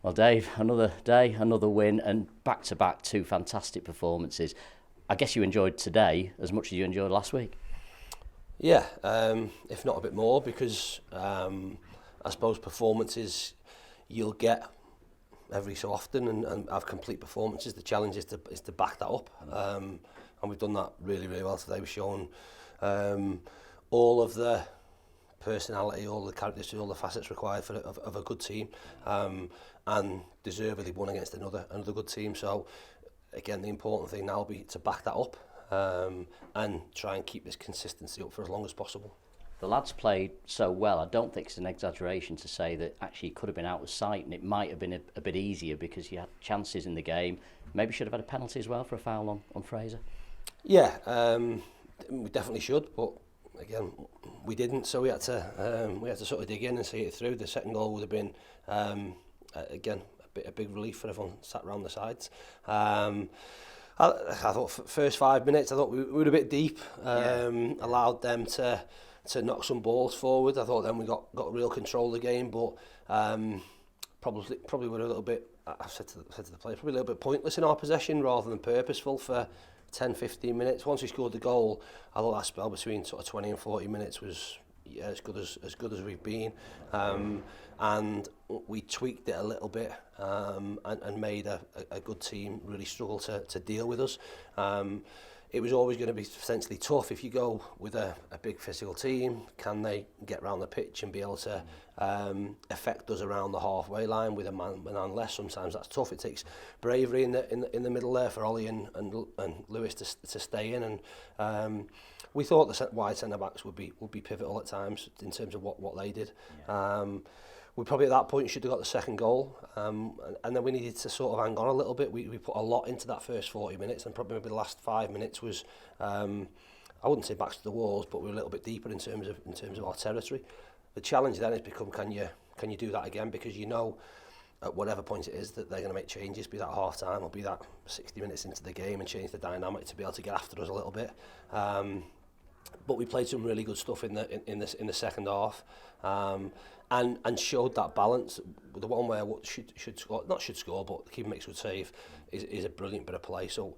Well, Dave, another day, another win, and back-to-back two fantastic performances. I guess you enjoyed today as much as you enjoyed last week. Yeah, if not a bit more, because I suppose performances you'll get every so often and have complete performances. The challenge is to back that up, and we've done that really, really well today. We've shown all of the personality, all the characteristics, all the facets required of a good team, and deservedly won against another good team. So again, the important thing now will be to back that up, and try and keep this consistency up for as long as possible. The lads played so well, I don't think it's an exaggeration to say that actually it could have been out of sight and it might have been a bit easier because you had chances in the game. Maybe should have had a penalty as well for a foul on Fraser. Yeah, we definitely should, but again, we didn't, so we had to sort of dig in and see it through. The second goal would have been again a big relief for everyone sat around the sides. I thought first 5 minutes, I thought we were a bit deep. Allowed them to knock some balls forward. I thought then we got real control of the game, but probably were a little bit. I've said to the players, probably a little bit pointless in our possession rather than purposeful for 10-15 minutes. Once we scored the goal, I thought that spell between sort of 20 and 40 minutes was as good as we've been, and we tweaked it a little bit, and made a good team really struggle to deal with us. It was always going to be potentially tough. If you go with a big physical team, can they get around the pitch and be able to affect us around the halfway line with a man less? Sometimes that's tough. It takes bravery in the middle there for Ollie and Lewis to stay in. And we thought the wide centre backs would be pivotal at times in terms of what they did. Yeah. We probably at that point should have got the second goal, and then we needed to sort of hang on a little bit. We put a lot into that first 40 minutes, and probably maybe the last 5 minutes was, I wouldn't say backs to the walls, but we were a little bit deeper in terms of our territory. The challenge then has become, can you do that again? Because you know, at whatever point it is that they're going to make changes, be that half time or be that 60 minutes into the game, and change the dynamic to be able to get after us a little bit. But we played some really good stuff in the second half, and showed that balance. The one where what should score, not should score, but the keeper makes a good save is a brilliant bit of play. So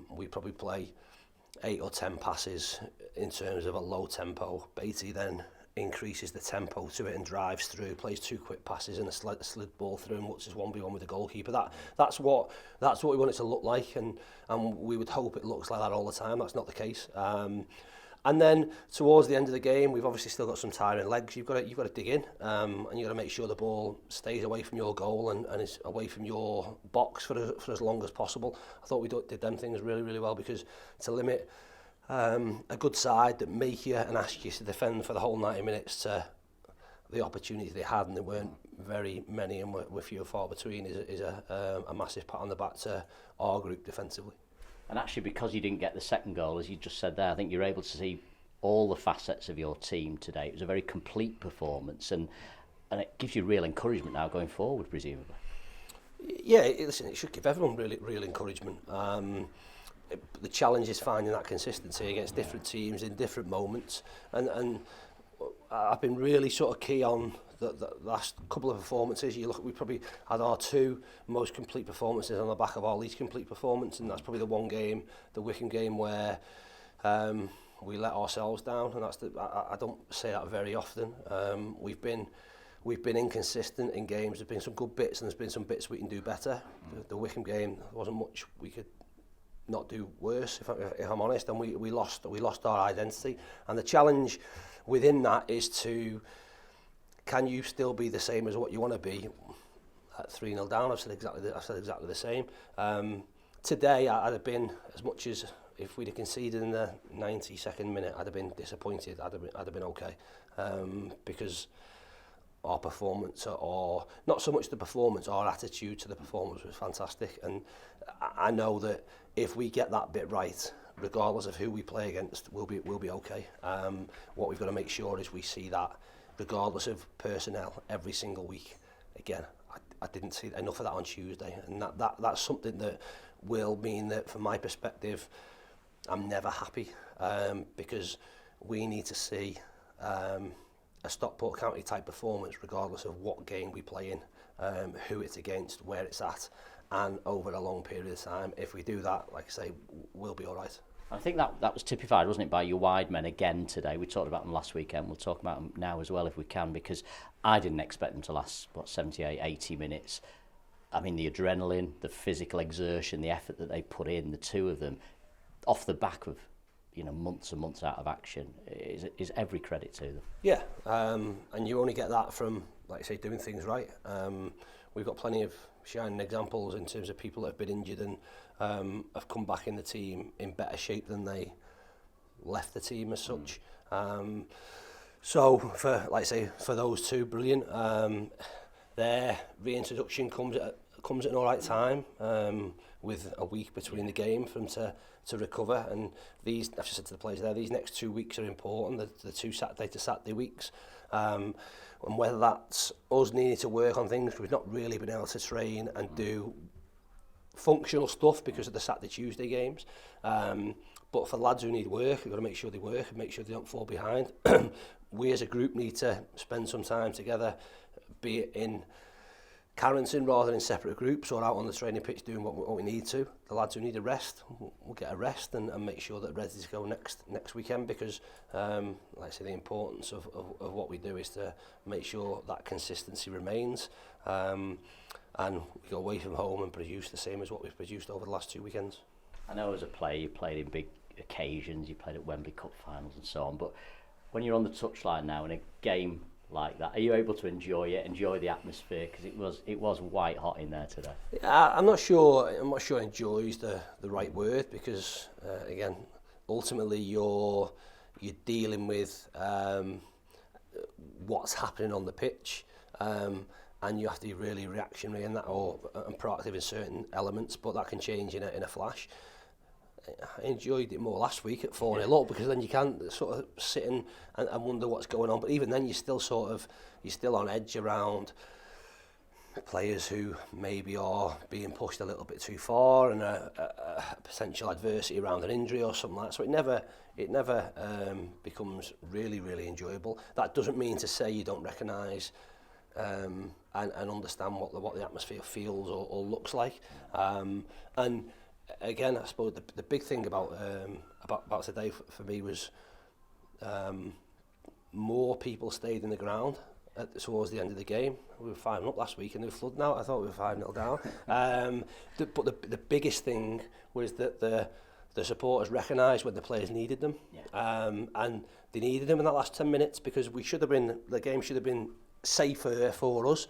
we probably play 8 or 10 passes in terms of a low tempo. Beatty then increases the tempo to it and drives through, plays 2 quick passes and a slid ball through and watches 1v1 with the goalkeeper. That's what we want it to look like, and we would hope it looks like that all the time. That's not the case. And then towards the end of the game, we've obviously still got some tiring legs. You've got to dig in, and you've got to make sure the ball stays away from your goal and is away from your box for as long as possible. I thought we did them things really, really well, because to limit a good side that make you and ask you to defend for the whole 90 minutes to the opportunities they had, and there weren't very many and were few and far between, is a massive pat on the back to our group defensively. And actually, because you didn't get the second goal, as you just said there, I think you're able to see all the facets of your team today. It was a very complete performance, and it gives you real encouragement now going forward, presumably. Yeah, listen, it should give everyone real encouragement. The challenge is finding that consistency against different teams in different moments, and I've been really sort of key on the last couple of performances. You look, we probably had our 2 most complete performances on the back of our least complete performance, and that's probably the one game, the Wickham game, where we let ourselves down, and I don't say that very often. We've been inconsistent in games. There's been some good bits, and there's been some bits we can do better. The Wickham game, there wasn't much we could not do worse, if I'm honest, and we lost our identity. And the challenge within that is to, can you still be the same as what you want to be at 3-0 down? I've said exactly the same. Today I'd have been, as much as if we'd have conceded in the 92nd minute, I'd have been disappointed. I'd have been okay, because our performance, or not so much the performance, our attitude to the performance was fantastic. And I know that if we get that bit right, regardless of who we play against, we'll be okay. What we've got to make sure is we see that, regardless of personnel, every single week. Again, I didn't see enough of that on Tuesday, and that's something that will mean that, from my perspective, I'm never happy, because we need to see a Stockport County type performance regardless of what game we play in. who it's against, where it's at, and over a long period of time. If we do that, like I say, we'll be all right. I think that was typified, wasn't it, by your wide men again today. We talked about them last weekend. We'll talk about them now as well if we can, because I didn't expect them to last, 78, 80 minutes. I mean, the adrenaline, the physical exertion, the effort that they put in, the two of them, off the back of months and months out of action, is every credit to them. Yeah, and you only get that from, like I say, doing things right. We've got plenty of shining examples in terms of people that have been injured and have come back in the team in better shape than they left the team as such. So for, like I say, for those two, brilliant. Their reintroduction comes at an all right time, with a week between the game for them to recover. And these, I've just said to the players there, these next 2 weeks are important, the 2 Saturday to Saturday weeks. And whether that's us needing to work on things, we've not really been able to train and do functional stuff because of the Saturday Tuesday games. But for lads who need work, we've got to make sure they work and make sure they don't fall behind. We as a group need to spend some time together, be it in Carrington rather than in separate groups or out on the training pitch doing what we need to. The lads who need a rest, we'll get a rest and make sure that ready to go next weekend, because like I say, the importance of what we do is to make sure that consistency remains, and we go away from home and produce the same as what we've produced over the last 2 weekends. I know as a player you played in big occasions, you played at Wembley Cup finals and so on, but when you're on the touchline now in a game like that, are you able to enjoy the atmosphere? Because it was white hot in there today. Yeah, I'm not sure enjoy is the right word, because again, ultimately you're dealing with what's happening on the pitch, and you have to be really reactionary in that and proactive in certain elements, but that can change in a flash. I enjoyed it more last week at 4-0 up, because then you can sort of sit and wonder what's going on. But even then, you're still on edge around players who maybe are being pushed a little bit too far, and a potential adversity around an injury or something like that. So it never becomes really, really enjoyable. That doesn't mean to say you don't recognise and understand what the atmosphere feels or looks like. And again, I suppose the big thing about today for me was more people stayed in the ground towards the end of the game. We were 5-0 up last week and they were flooding out. I thought we were 5-0 down. But the biggest thing was that the supporters recognised when the players needed them. Yeah. And they needed them in that last 10 minutes, because the game should have been safer for us.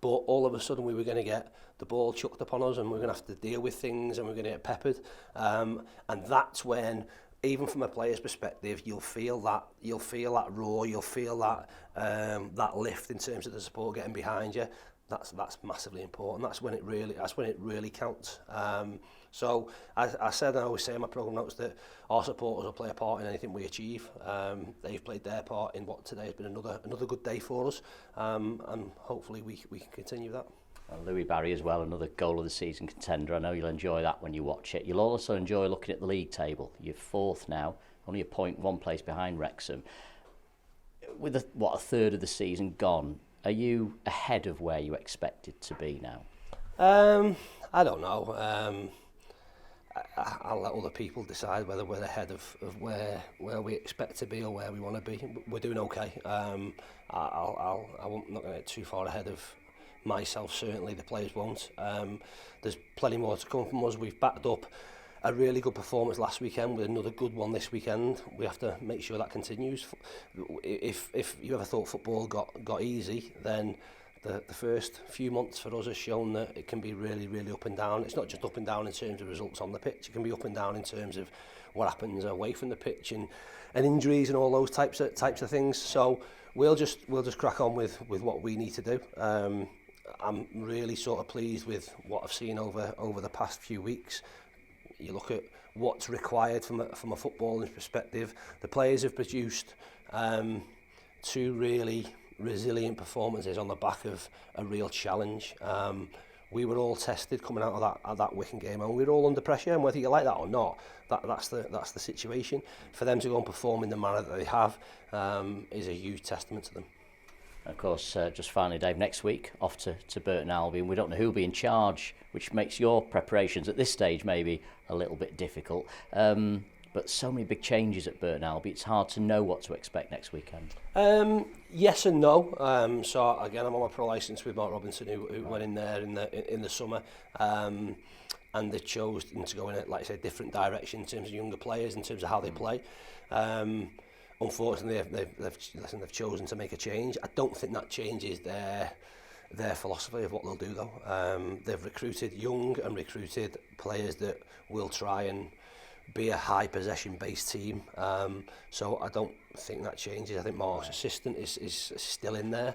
But all of a sudden we were going to get the ball chucked upon us and we're going to have to deal with things and we're going to get peppered. And that's when, even from a player's perspective, you'll feel that roar, you'll feel that lift in terms of the support getting behind you. That's massively important. That's when it really counts. So I said, and I always say in my programme notes, that our supporters will play a part in anything we achieve. They've played their part in what today has been another good day for us, and hopefully we can continue that. And Louis Barry as well, another goal of the season contender. I know you'll enjoy that when you watch it. You'll also enjoy looking at the league table. You're 4th now, only a point, 1 place behind Wrexham. With a third of the season gone, are you ahead of where you expected to be now? I don't know. I'll let other people decide whether we're ahead of where we expect to be or where we want to be. We're doing okay. I'm not going to get too far ahead of myself, certainly. The players won't. There's plenty more to come from us. We've backed up a really good performance last weekend with another good one this weekend. We have to make sure that continues. If you ever thought football got easy, then the first few months for us has shown that it can be really, really up and down. It's not just up and down in terms of results on the pitch. It can be up and down in terms of what happens away from the pitch and injuries and all those types of things. So we'll just crack on with what we need to do. I'm really sort of pleased with what I've seen over the past few weeks. You look at what's required from a footballing perspective. The players have produced 2 really resilient performances on the back of a real challenge. We were all tested coming out of that Wigan game, and we were all under pressure. And whether you like that or not, that's the situation. For them to go and perform in the manner that they have is a huge testament to them. Of course, just finally, Dave, next week off to Burton Albion. We don't know who will be in charge, which makes your preparations at this stage maybe a little bit difficult. But so many big changes at Burton Albion, it's hard to know what to expect next weekend. Yes and no. So again, I'm on my pro licence with Mark Robinson, who went in there in the summer, and they chose to go in a, like I said, different direction in terms of younger players, in terms of how they play. Unfortunately, they've chosen to make a change. I don't think that changes their philosophy of what they'll do, though. They've recruited young and recruited players that will try and be a high possession based team, so I don't think that changes. I think Mark's assistant is still in there,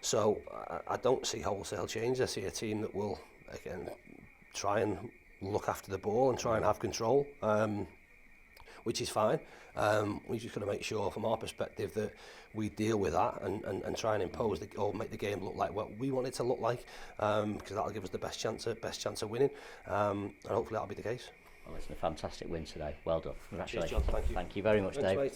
so I don't see wholesale change. I see a team that will again try and look after the ball and try and have control, which is fine. We just got to make sure from our perspective that we deal with that and try and impose or make the game look like what we want it to look like, because that'll give us the best chance of winning, and hopefully that'll be the case. Well, it's a fantastic win today. Well done. Congratulations. Cheers, John. Thank you. Thank you very much, Thanks, Dave. mate.